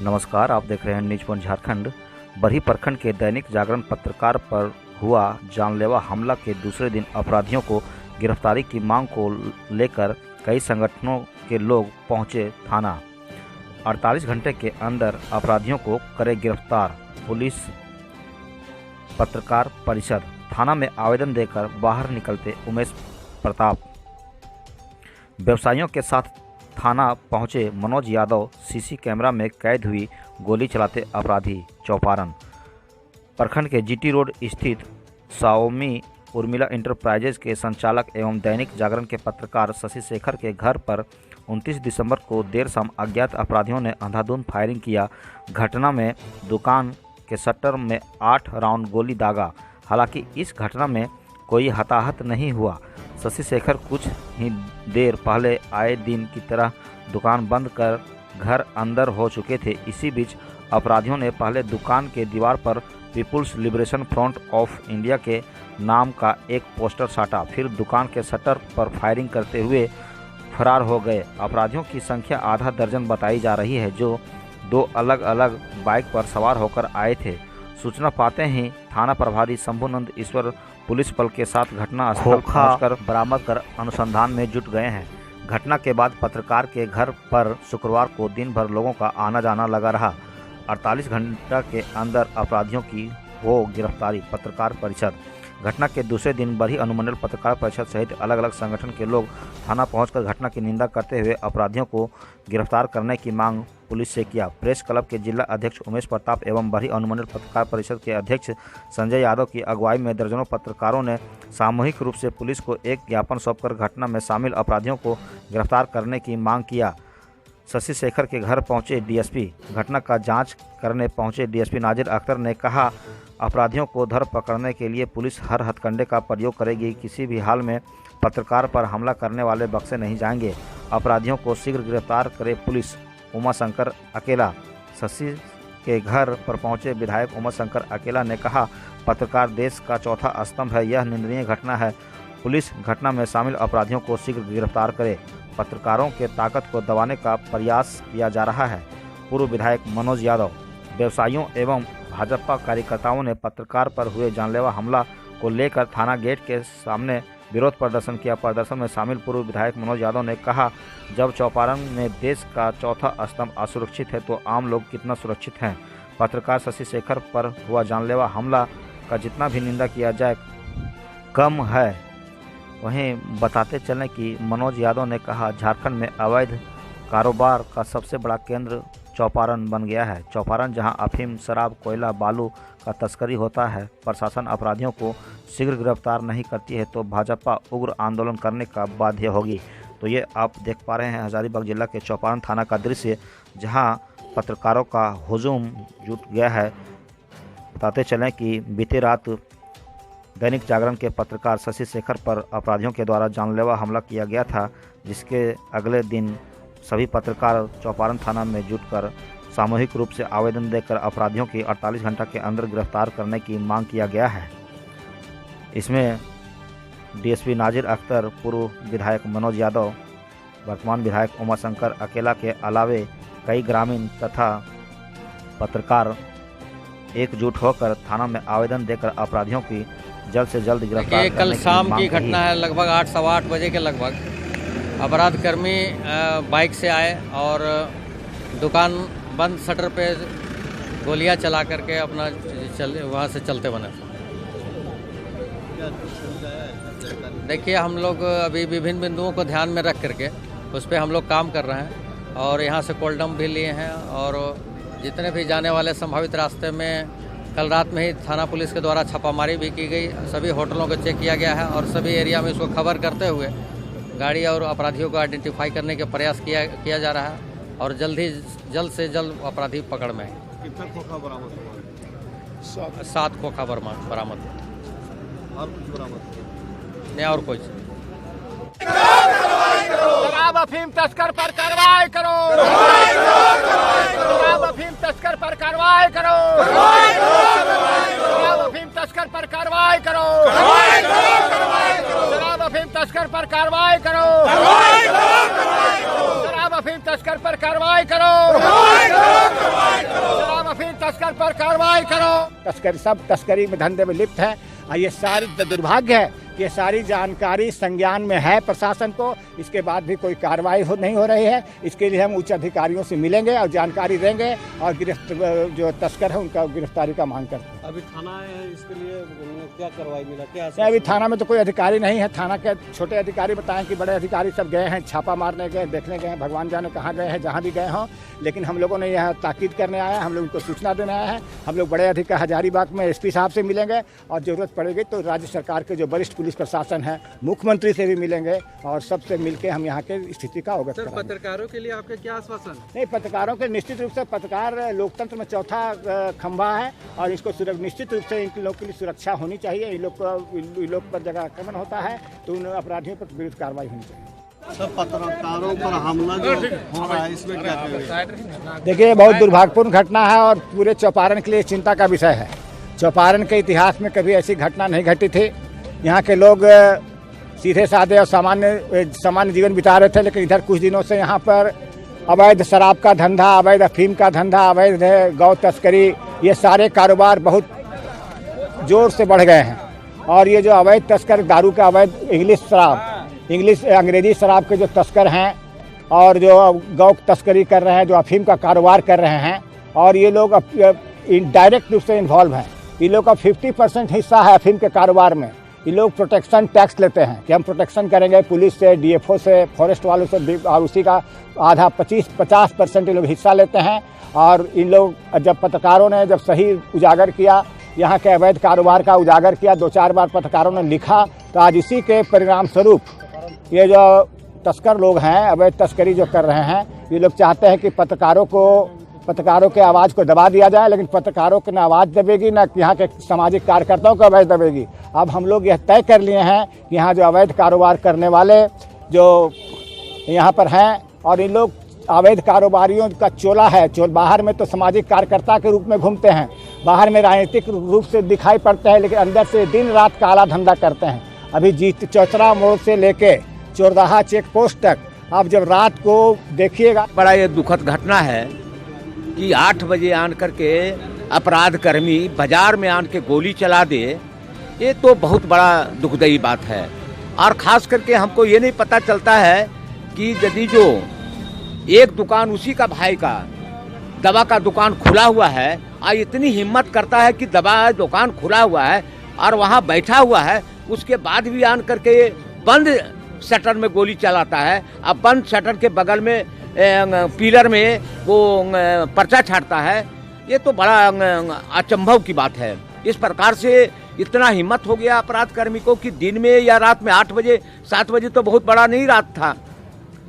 नमस्कार, आप देख रहे हैं न्यूज पॉइंट झारखंड। बरही प्रखंड के दैनिक जागरण पत्रकार पर हुआ जानलेवा हमला के दूसरे दिन अपराधियों को गिरफ्तारी की मांग को लेकर कई संगठनों के लोग पहुंचे थाना। 48 घंटे के अंदर अपराधियों को करे गिरफ्तार पुलिस। पत्रकार परिषद थाना में आवेदन देकर बाहर निकलते उमेश प्रताप। व्यवसायियों के साथ थाना पहुंचे मनोज यादव। सीसी कैमरा में कैद हुई गोली चलाते अपराधी। चौपारण प्रखंड के जीटी रोड स्थित स्वामी उर्मिला इंटरप्राइजेज के संचालक एवं दैनिक जागरण के पत्रकार शशि शेखर के घर पर 29 दिसंबर को देर शाम अज्ञात अपराधियों ने अंधाधुंध फायरिंग किया। घटना में दुकान के शटर में 8 राउंड गोली दागा। हालांकि इस घटना में कोई हताहत नहीं हुआ। शशि शेखर कुछ ही देर पहले आए दिन की तरह दुकान बंद कर घर अंदर हो चुके थे। इसी बीच अपराधियों ने पहले दुकान के दीवार पर people's liberation front of India के नाम का एक पोस्टर साटा, फिर दुकान के शटर पर फायरिंग करते हुए फरार हो गए। अपराधियों की संख्या आधा दर्जन बताई जा रही है, जो 2 अलग अलग बाइक पर सवार होकर आए थे। सूचना पाते ही थाना प्रभारी शंभुनंद ईश्वर पुलिस बल के साथ घटना स्थल पहुंचकर बरामद कर अनुसंधान में जुट गए हैं। घटना के बाद पत्रकार के घर पर शुक्रवार को दिन भर लोगों का आना जाना लगा रहा। 48 घंटे के अंदर अपराधियों की हो गिरफ्तारी। पत्रकार परिषद घटना के दूसरे दिन बरही अनुमंडल पत्रकार परिषद सहित अलग अलग संगठन के लोग थाना पहुंचकर घटना की निंदा करते हुए अपराधियों को गिरफ्तार करने की मांग पुलिस से किया। प्रेस क्लब के जिला अध्यक्ष उमेश प्रताप एवं बरही अनुमंडल पत्रकार परिषद के अध्यक्ष संजय यादव की अगुवाई में दर्जनों पत्रकारों ने सामूहिक रूप से पुलिस को एक ज्ञापन सौंपकर घटना में शामिल अपराधियों को गिरफ्तार करने की मांग किया। शशि शेखर के घर पहुंचे डीएसपी। घटना का जांच करने पहुंचे डीएसपी नाजिर अख्तर ने कहा, अपराधियों को धर पकड़ने के लिए पुलिस हर हथकंडे का प्रयोग करेगी। किसी भी हाल में पत्रकार पर हमला करने वाले बख्शे नहीं जाएंगे। अपराधियों को शीघ्र गिरफ्तार करे पुलिस। उमाशंकर अकेला। शशि के घर पर पहुंचे विधायक उमाशंकर अकेला ने कहा, पत्रकार देश का चौथा स्तंभ है। यह निंदनीय घटना है। पुलिस घटना में शामिल अपराधियों को शीघ्र गिरफ्तार करे। पत्रकारों के ताकत को दबाने का प्रयास किया जा रहा है। पूर्व विधायक मनोज यादव। व्यवसायियों एवं भाजपा कार्यकर्ताओं ने पत्रकार पर हुए जानलेवा हमला को लेकर थाना गेट के सामने विरोध प्रदर्शन किया। प्रदर्शन में शामिल पूर्व विधायक मनोज यादव ने कहा, जब चौपारण में देश का चौथा स्तंभ असुरक्षित है तो आम लोग कितना सुरक्षित हैं। पत्रकार शशि शेखर पर हुआ जानलेवा हमला का जितना भी निंदा किया जाए कम है। वहीं बताते चलें कि मनोज यादव ने कहा, झारखंड में अवैध कारोबार का सबसे बड़ा केंद्र चौपारण बन गया है। चौपारण जहां अफीम, शराब, कोयला, बालू का तस्करी होता है। प्रशासन अपराधियों को शीघ्र गिरफ्तार नहीं करती है तो भाजपा उग्र आंदोलन करने का बाध्य होगी। तो ये आप देख पा रहे हैं हजारीबाग जिला के चौपारण थाना का दृश्य, जहां पत्रकारों का हुजूम जुट गया है। बताते चलें कि बीती रात दैनिक जागरण के पत्रकार शशि शेखर पर अपराधियों के द्वारा जानलेवा हमला किया गया था, जिसके अगले दिन सभी पत्रकार चौपारण थाना में जुटकर सामूहिक रूप से आवेदन देकर अपराधियों की 48 घंटा के अंदर गिरफ्तार करने की मांग किया गया है। इसमें डीएसपी नाजिर अख्तर, पूर्व विधायक मनोज यादव, वर्तमान विधायक उमाशंकर अकेला के अलावे कई ग्रामीण तथा पत्रकार एकजुट होकर थाना में आवेदन देकर अपराधियों की जल्द से जल्द गिरफ्तार करने कल शाम की घटना है। लगभग 8 सवा 8 बजे के लगभग अपराधकर्मी बाइक से आए और दुकान बंद शटर पे गोलियां चला करके अपना वहाँ से चलते बने। देखिए, हम लोग अभी विभिन्न बिंदुओं को ध्यान में रख करके उस पर हम लोग काम कर रहे हैं और यहाँ से कोल्डम भी लिए हैं और जितने भी जाने वाले संभावित रास्ते में कल रात में ही थाना पुलिस के द्वारा छापामारी भी की गई। सभी होटलों को चेक किया गया है और सभी एरिया में इसको खबर करते हुए गाड़ी और अपराधियों को आइडेंटिफाई करने के प्रयास किया जा रहा है और जल्द से जल्द अपराधी पकड़ में आए। कितना खोखा बरामद हुआ? 7 खोखा बरामद। और कुछ बरामद नहीं और कुछ। शराब अफीम तस्कर पर कार्रवाई करो। शराब अफीम तस्कर पर कार्रवाई करो। शराब अफीम तस्कर पर कार्रवाई करो। शराब अफीम तस्कर पर कार्रवाई करो। शराब अफीम तस्कर पर कार्रवाई करो। तस्कर पर कार्रवाई करो। तस्करी सब तस्करी में धंधे में लिप्त है और ये सारी दुर्भाग्य है। ये सारी जानकारी संज्ञान में है प्रशासन को, इसके बाद भी कोई कार्रवाई नहीं हो रही है। इसके लिए हम उच्च अधिकारियों से मिलेंगे और जानकारी देंगे और जो तस्कर है उनका गिरफ्तारी का मांग करते हैं। अभी थाना है, इसके लिए क्या कार्रवाई मिला, क्या अभी थाना में तो कोई अधिकारी नहीं है। थाना के छोटे अधिकारी बताएं कि बड़े अधिकारी सब गए हैं, छापा मारने गए, देखने गए हैं, भगवान जाने कहाँ गए हैं, जहाँ भी गए हों। लेकिन हम लोगों ने यहाँ ताकीद करने आया है, हम लोग उनको सूचना देने आया है। हम लोग बड़े अधिकारी हजारीबाग में एसपी साहब से मिलेंगे और जरूरत पड़ेगी तो राज्य सरकार के जो वरिष्ठ पुलिस प्रशासन है, मुख्यमंत्री से भी मिलेंगे और सबसे मिलकर हम यहाँ के स्थिति का अवगत कराएंगे। पत्रकारों के लिए आपका क्या आश्वासन? नहीं, पत्रकारों के निश्चित रूप से पत्रकार लोकतंत्र में चौथा खंभा है और इसको निश्चित रूप से इन लोग के लिए सुरक्षा होनी चाहिए। इन लोग पर जगह आक्रमण होता है तो उन अपराधियों पर विरुद्ध कार्रवाई होनी चाहिए। सब पत्रकारों पर हमला जो हो रहा है, इसमें क्या कहेंगे? देखिए, बहुत दुर्भाग्यपूर्ण घटना है और पूरे चौपारण के लिए चिंता का विषय है। चौपारण के इतिहास में कभी ऐसी घटना नहीं घटी थी। यहाँ के लोग सीधे साधे और सामान्य जीवन बिता रहे थे, लेकिन इधर कुछ दिनों से यहाँ पर अवैध शराब का धंधा, अवैध अफीम का धंधा, अवैध गौ तस्करी, ये सारे कारोबार बहुत जोर से बढ़ गए हैं। और ये जो अवैध तस्कर दारू का अवैध अंग्रेजी शराब के जो तस्कर हैं और जो गौ तस्करी कर रहे हैं, जो अफीम का कारोबार कर रहे हैं, और ये लोग डायरेक्ट रूप से इन्वॉल्व हैं। ये लोग का 50% हिस्सा है अफीम के कारोबार में। ये लोग प्रोटेक्शन टैक्स लेते हैं कि हम प्रोटेक्शन करेंगे पुलिस से, डीएफओ से, फॉरेस्ट वालों से, और उसी का आधा 50% ये लोग हिस्सा लेते हैं। और इन लोग जब पत्रकारों ने जब सही उजागर किया, यहाँ के अवैध कारोबार का उजागर किया, 2-4 बार पत्रकारों ने लिखा, तो आज इसी के परिणाम स्वरूप ये जो तस्कर लोग हैं, अवैध तस्करी जो कर रहे हैं, ये लोग चाहते हैं कि पत्रकारों के आवाज़ को दबा दिया जाए। लेकिन पत्रकारों की ना आवाज़ दबेगी, ना यहाँ के सामाजिक कार्यकर्ताओं को आवाज़ दबेगी। अब हम लोग यह तय कर लिए हैं कि यहाँ जो अवैध कारोबार करने वाले जो यहाँ पर हैं, और इन लोग अवैध कारोबारियों का चोला है। बाहर में तो सामाजिक कार्यकर्ता के रूप में घूमते हैं, बाहर में राजनीतिक रूप से दिखाई पड़ते हैं, लेकिन अंदर से दिन रात काला धंधा करते हैं। अभी चौचरा मोड़ से लेके चोरदाहा चेक पोस्ट तक आप जब रात को देखिएगा, बड़ा ये दुखद घटना है कि 8 बजे आन करके अपराध कर्मी बाजार में आन के गोली चला दे। ये तो बहुत बड़ा दुखदायी बात है। और ख़ास करके हमको ये नहीं पता चलता है कि यदि जो एक दुकान उसी का भाई का दवा का दुकान खुला हुआ है, और इतनी हिम्मत करता है कि दवा दुकान खुला हुआ है और वहाँ बैठा हुआ है, उसके बाद भी आन करके बंद शटर में गोली चलाता है। अब बंद शटर के बगल में पिलर में वो पर्चा छाटता है। ये तो बड़ा अचंभव की बात है। इस प्रकार से इतना हिम्मत हो गया अपराध कर्मी को कि दिन में या रात में 8 बजे 7 बजे तो बहुत बड़ा नहीं रात था।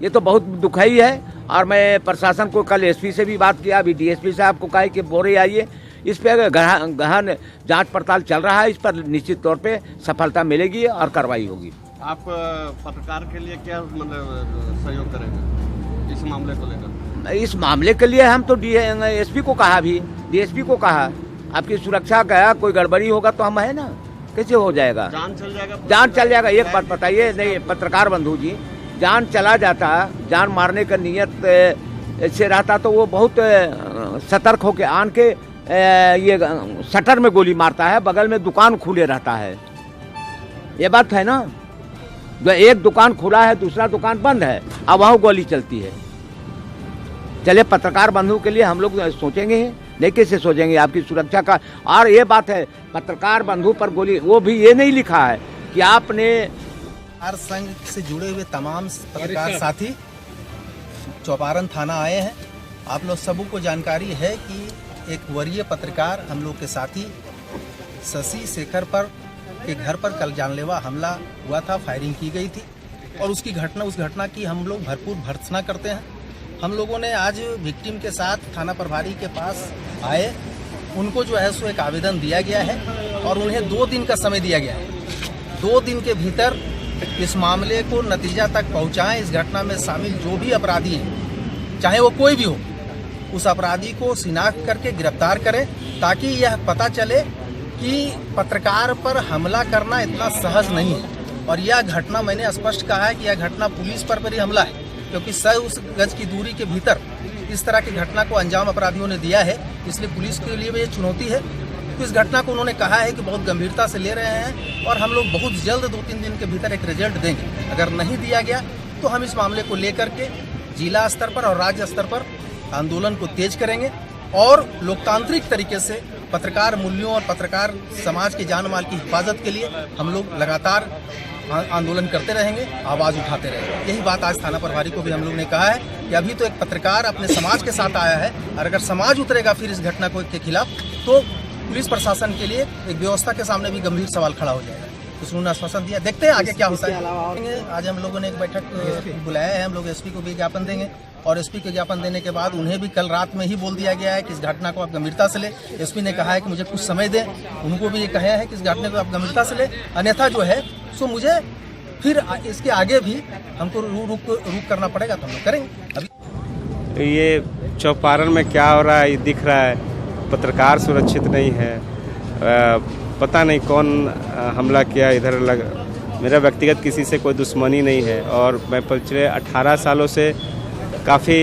ये तो बहुत दुखदाई है। और मैं प्रशासन को कल एसपी से भी बात किया, अभी डीएसपी साहब को कहा कि बोरे आइए, इस पर गहन जांच पड़ताल चल रहा है। इस पर निश्चित तौर पे सफलता मिलेगी और कार्रवाई होगी। आप पत्रकार के लिए क्या मतलब सहयोग करेंगे इस मामले को लेकर? इस मामले के लिए हम तो एसपी को कहा, भी डीएसपी को कहा, आपकी सुरक्षा का कोई गड़बड़ी होगा तो हम है ना, कैसे हो जाएगा? जान चल जाएगा। जान चल जाएगा। एक बात बताइए, नहीं पत्रकार बंधु जी, जान चला जाता, जान मारने का नियत से रहता तो वो बहुत सतर्क होके आन के ये शटर में गोली मारता है, बगल में दुकान खुले रहता है। ये बात है ना, जो एक दुकान खुला है दूसरा दुकान बंद है, अब वहाँ गोली चलती है। चले पत्रकार बंधु के लिए हम लोग सोचेंगे, नहीं कैसे सोचेंगे आपकी सुरक्षा का। और ये बात है, पत्रकार बंधु पर गोली, वो भी ये नहीं लिखा है कि आपने पत्रकार संघ से जुड़े हुए तमाम पत्रकार साथी चौपारण थाना आए हैं। आप लोग सबों को जानकारी है कि एक वरीय पत्रकार हम लोग के साथी शशि शेखर पर के घर पर कल जानलेवा हमला हुआ था, फायरिंग की गई थी और उस घटना की हम लोग भरपूर भर्त्सना करते हैं। हम लोगों ने आज विक्टिम के साथ थाना प्रभारी के पास आए, उनको जो है सो एक आवेदन दिया गया है और उन्हें 2 दिन का समय दिया गया है। 2 दिन के भीतर इस मामले को नतीजा तक पहुंचाएं। इस घटना में शामिल जो भी अपराधी हैं, चाहे वो कोई भी हो, उस अपराधी को शिनाख्त करके गिरफ्तार करें, ताकि यह पता चले कि पत्रकार पर हमला करना इतना सहज नहीं है। और यह घटना, मैंने स्पष्ट कहा है कि यह घटना पुलिस पर ही हमला है, क्योंकि 100 गज की दूरी के भीतर इस तरह की घटना को अंजाम अपराधियों ने दिया है, इसलिए पुलिस के लिए भी ये चुनौती है। तो इस घटना को उन्होंने कहा है कि बहुत गंभीरता से ले रहे हैं और हम लोग बहुत जल्द 2-3 दिन के भीतर एक रिजल्ट देंगे। अगर नहीं दिया गया तो हम इस मामले को लेकर के जिला स्तर पर और राज्य स्तर पर आंदोलन को तेज करेंगे और लोकतांत्रिक तरीके से पत्रकार मूल्यों और पत्रकार समाज की जान माल की हिफाजत के लिए हम लोग लगातार आंदोलन करते रहेंगे, आवाज़ उठाते रहेंगे। यही बात आज थाना प्रभारी को भी हम लोग ने कहा है कि अभी तो एक पत्रकार अपने समाज के साथ आया है और अगर समाज उतरेगा फिर इस घटना को के खिलाफ तो पुलिस प्रशासन के लिए एक व्यवस्था के सामने भी गंभीर सवाल खड़ा हो जाएगा। तो उन्होंने आश्वासन दिया, देखते हैं आगे क्या होता है। आज हम लोगों ने एक बैठक बुलाया है, हम लोग एसपी को भी ज्ञापन देंगे और एसपी को ज्ञापन देने के बाद उन्हें भी कल रात में ही बोल दिया गया है कि इस घटना को आप गंभीरता से ले। एसपी ने कहा है कि मुझे कुछ समय दें, उनको भी ये कहा है कि इस घटना को आप गंभीरता से ले, अन्यथा जो है सो मुझे फिर इसके आगे भी हमको रुक करना पड़ेगा तो हम लोग करेंगे। अभी ये चौपारण में क्या हो रहा है ये दिख रहा है, पत्रकार सुरक्षित नहीं है, पता नहीं कौन हमला किया इधर मेरा व्यक्तिगत किसी से कोई दुश्मनी नहीं है और मैं पिछले 18 सालों से काफ़ी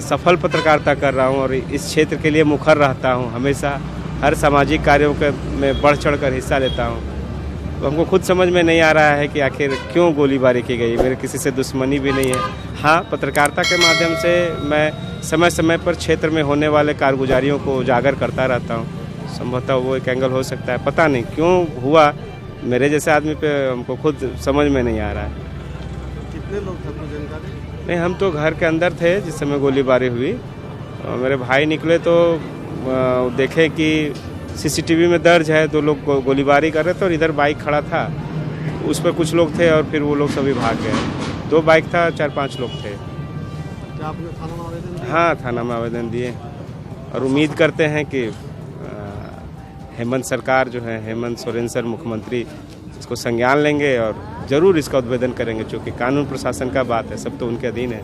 सफल पत्रकारिता कर रहा हूं और इस क्षेत्र के लिए मुखर रहता हूं, हमेशा हर सामाजिक कार्यों में बढ़ चढ़ कर हिस्सा लेता हूं। तो हमको खुद समझ में नहीं आ रहा है कि आखिर क्यों गोलीबारी की गई। मेरे किसी से दुश्मनी भी नहीं है। हाँ, पत्रकारिता के माध्यम से मैं समय समय पर क्षेत्र में होने वाले कारगुजारियों को उजागर करता रहता हूँ। संभवतः वो एक एंगल हो सकता है, पता नहीं क्यों हुआ, मेरे जैसे आदमी पे हमको खुद समझ में नहीं आ रहा है। कितने लोग थे जानकारी? नहीं, हम तो घर के अंदर थे जिस समय गोलीबारी हुई। मेरे भाई निकले तो देखे कि सीसीटीवी में दर्ज है 2 लोग गोलीबारी कर रहे थे और इधर बाइक खड़ा था, उस पर कुछ लोग थे और फिर वो लोग सभी भाग गए। 2 बाइक था, 4-5 लोग थे। क्या आपने थाना में आवेदन दिया? हाँ, थाना में आवेदन दिए और उम्मीद करते हैं कि हेमंत सरकार जो है, हेमंत सोरेन सर मुख्यमंत्री, इसको संज्ञान लेंगे और ज़रूर इसका उद्भेदन करेंगे, क्योंकि कानून प्रशासन का बात है, सब तो उनके अधीन है।